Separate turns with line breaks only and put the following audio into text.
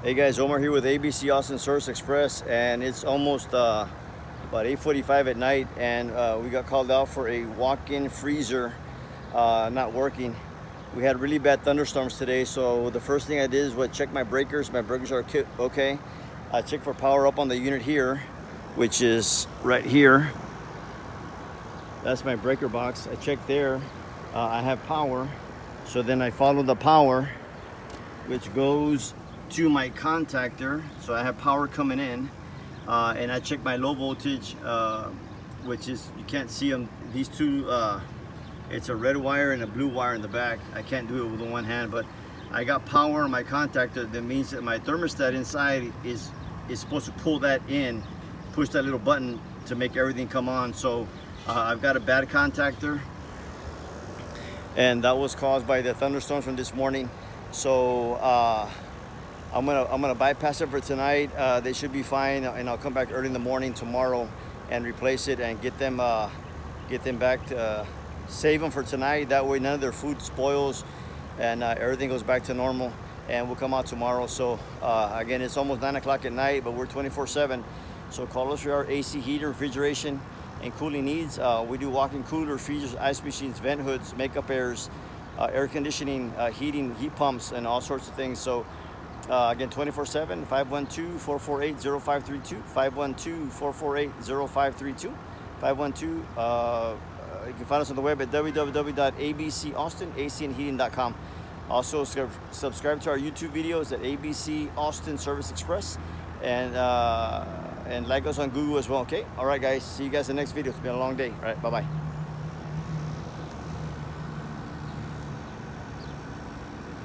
Hey guys, Omar here with ABC Austin Service Express, and it's almost about 8:45 at night, and we got called out for a walk-in freezer not working. We had really bad thunderstorms today, so the first thing I did was check my breakers. My breakers are okay. I checked for power up on the unit here, which is right here. That's my breaker box. I checked there. I have power. So then I followed the power, which goes to my contactor, so I have power coming in, and I check my low voltage, which is, you can't see them, these two, it's a red wire and a blue wire in the back. I can't do it with one hand, but I got power on my contactor. That means that my thermostat inside is supposed to pull that in, push that little button to make everything come on. So I've got a bad contactor, and that was caused by the thunderstorms from this morning. So I'm gonna bypass it for tonight. They should be fine, and I'll come back early in the morning tomorrow and replace it and get them back to save them for tonight. That way none of their food spoils, and everything goes back to normal. And we'll come out tomorrow. So again, it's almost 9 o'clock at night, but we're 24/7. So call us for our AC heater, refrigeration, and cooling needs. We do walk-in coolers, freezers, ice machines, vent hoods, makeup airs, air conditioning, heating, heat pumps, and all sorts of things. So again, 24/7, 512-448-0532, 512-448-0532, 512, you can find us on the web at www.abcaustinacandheating.com. Also, subscribe to our YouTube videos at ABC Austin Service Express, and like us on Google as well, okay? All right, guys, see you guys in the next video. It's been a long day. All right, bye-bye.